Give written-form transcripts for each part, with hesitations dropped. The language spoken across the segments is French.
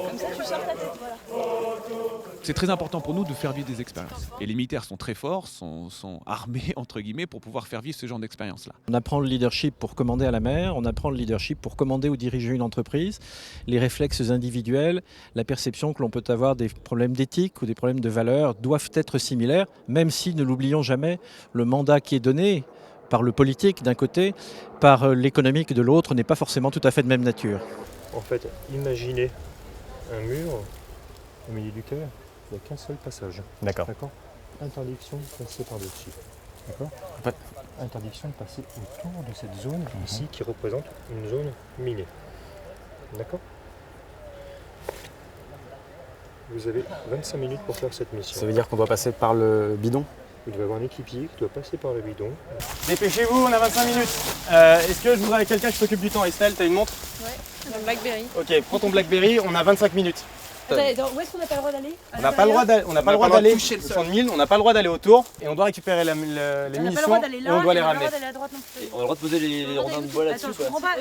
Comme ça, tu sors ta tête, voilà. C'est très important pour nous de faire vivre des expériences. Et les militaires sont très forts, sont armés, entre guillemets, pour pouvoir faire vivre ce genre d'expérience-là. On apprend le leadership pour commander à la mer, on apprend le leadership pour commander ou diriger une entreprise, les réflexes individuels, la perception que l'on peut avoir des problèmes d'éthique ou des problèmes de valeur doivent être similaires, même si, ne l'oublions jamais, le mandat qui est donné par le politique d'un côté, par l'économique de l'autre, n'est pas forcément tout à fait de même nature. En fait, imaginez un mur au milieu duquel il n'y a qu'un seul passage. D'accord. D'accord. Interdiction de passer par-dessus. D'accord. Interdiction de passer autour de cette zone ici qui représente une zone minée. D'accord. Vous avez 25 minutes pour faire cette mission. Ça veut dire qu'on doit passer par le bidon? Vous devez avoir un équipier qui doit passer par le bidon. Dépêchez-vous, on a 25 minutes. Est-ce que je voudrais quelqu'un qui s'occupe du temps? Estelle, t'as une montre? Ouais, un Blackberry. Ok, prends ton Blackberry, on a 25 minutes. Attends, où est-ce qu'on n'a pas le droit d'aller? On n'a pas le droit d'aller au champ de mine, on n'a pas le droit d'aller autour et on doit récupérer les munitions et on doit les ramener. On a le droit de poser les rondins de bois là-dessus. Attends, je comprends pas.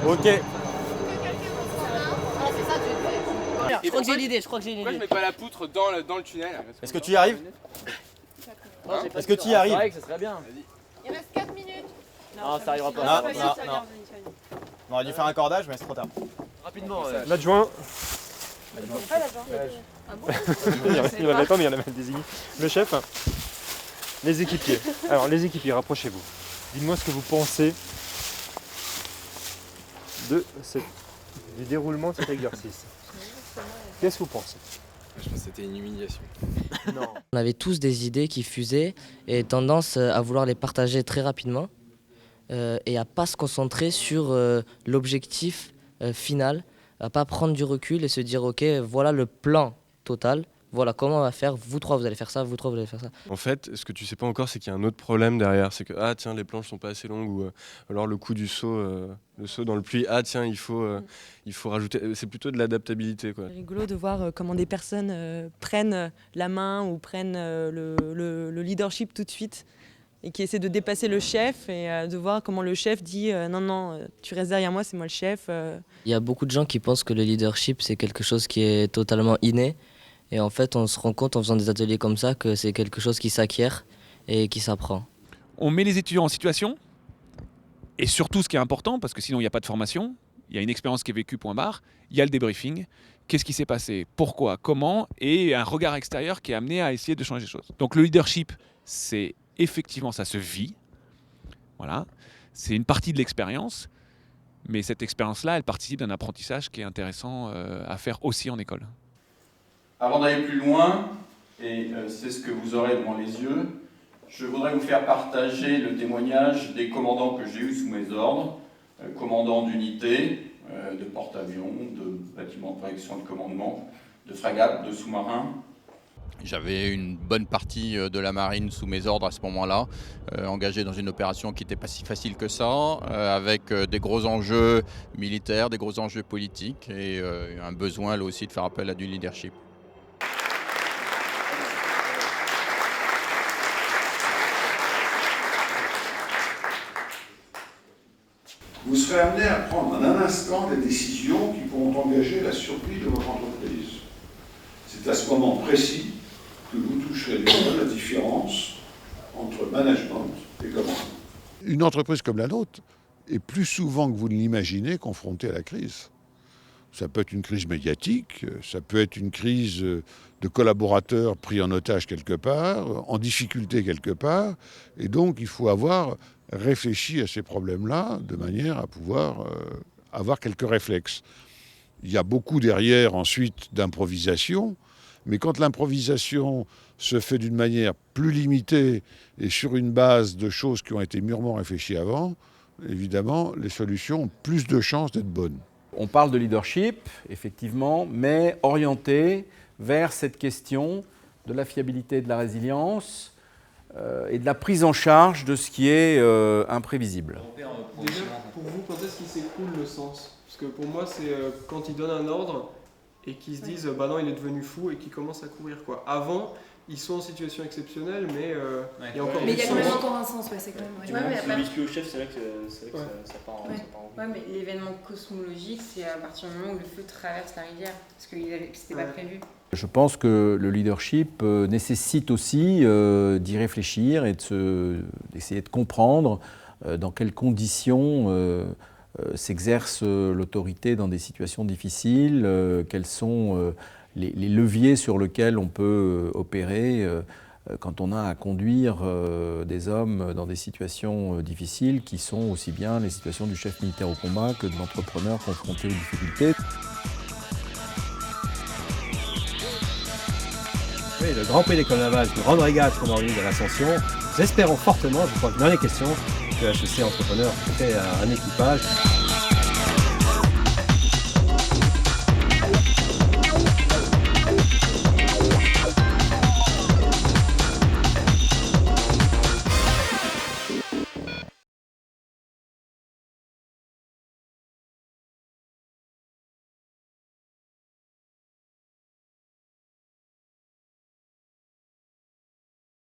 Ok. Je crois que j'ai l'idée, Pourquoi je mets pas la poutre dans le tunnel? Est-ce que tu y arrives? Est-ce que tu y arrives? Ça serait bien. Il reste 4 minutes. Non, ça arrivera pas. Non. On aurait dû faire un cordage, mais c'est trop tard. Rapidement. L'adjoint. Pas là-bas. Ah bon? Il n'y en avait pas, mais il y en avait désigné. Le chef. Les équipiers. Alors, les équipiers, rapprochez-vous. Dites-moi ce que vous pensez du déroulement de cet exercice. Qu'est-ce que vous pensez? Je pense que c'était une humiliation. Non. On avait tous des idées qui fusaient et tendance à vouloir les partager très rapidement et à pas se concentrer sur l'objectif final, à pas prendre du recul et se dire ok, voilà le plan total, voilà comment on va faire, vous trois vous allez faire ça, vous trois vous allez faire ça. En fait, ce que tu sais pas encore, c'est qu'il y a un autre problème derrière, c'est que ah tiens les planches sont pas assez longues ou alors le coup du saut, le saut dans le pluie, ah tiens il faut rajouter, c'est plutôt de l'adaptabilité quoi. C'est rigolo de voir comment des personnes prennent la main ou prennent le leadership tout de suite et qui essaient de dépasser le chef et de voir comment le chef dit non, tu restes derrière moi, c'est moi le chef. Il y a beaucoup de gens qui pensent que le leadership c'est quelque chose qui est totalement inné et en fait on se rend compte en faisant des ateliers comme ça que c'est quelque chose qui s'acquiert et qui s'apprend. On met les étudiants en situation, et surtout ce qui est important, parce que sinon il n'y a pas de formation, il y a une expérience qui est vécue, point barre, il y a le débriefing, qu'est-ce qui s'est passé, pourquoi, comment, et un regard extérieur qui est amené à essayer de changer les choses. Donc le leadership, c'est effectivement, ça se vit, voilà, c'est une partie de l'expérience, mais cette expérience-là, elle participe d'un apprentissage qui est intéressant à faire aussi en école. Avant d'aller plus loin, et c'est ce que vous aurez devant les yeux, je voudrais vous faire partager le témoignage des commandants que j'ai eus sous mes ordres, commandants d'unités, de porte-avions, de bâtiments de direction de commandement, de fragates, de sous-marins. J'avais une bonne partie de la marine sous mes ordres à ce moment-là, engagée dans une opération qui n'était pas si facile que ça, avec des gros enjeux militaires, des gros enjeux politiques et un besoin là aussi de faire appel à du leadership. Vous serez amené à prendre en un instant des décisions qui pourront engager la survie de votre entreprise. C'est à ce moment précis que vous toucherez la différence entre management et commandement. Une entreprise comme la nôtre est plus souvent que vous ne l'imaginez confrontée à la crise. Ça peut être une crise médiatique, ça peut être une crise de collaborateurs pris en otage quelque part, en difficulté quelque part, et donc il faut avoir réfléchi à ces problèmes-là de manière à pouvoir avoir quelques réflexes. Il y a beaucoup derrière ensuite d'improvisation, mais quand l'improvisation se fait d'une manière plus limitée et sur une base de choses qui ont été mûrement réfléchies avant, évidemment, les solutions ont plus de chances d'être bonnes. On parle de leadership, effectivement, mais orienté vers cette question de la fiabilité et de la résilience et de la prise en charge de ce qui est imprévisible. Déjà, pour vous, quand est-ce qu'il s'écroule le sens? Parce que pour moi, c'est quand ils donnent un ordre et qu'ils se disent bah non, il est devenu fou et qu'ils commencent à courir, quoi. Avant, ils sont en situation exceptionnelle, mais il y a encore Mais il y a quand même sens. encore un sens, ouais, c'est quand même. Du Ouais, moment mais que après- le au chef, c'est vrai que ça part en Ouais, mais l'événement cosmologique, c'est à partir du moment où le feu traverse la rivière, parce que c'était pas prévu. Je pense que le leadership nécessite aussi d'y réfléchir et d'essayer de comprendre dans quelles conditions s'exerce l'autorité dans des situations difficiles, quels sont les leviers sur lesquels on peut opérer quand on a à conduire des hommes dans des situations difficiles qui sont aussi bien les situations du chef militaire au combat que de l'entrepreneur confronté aux difficultés. Oui, le Grand Prix d'école navale, une grande régate qu'on organise à l'Ascension. Nous espérons fortement, je crois que dans les questions, que HEC Entrepreneur fait un équipage.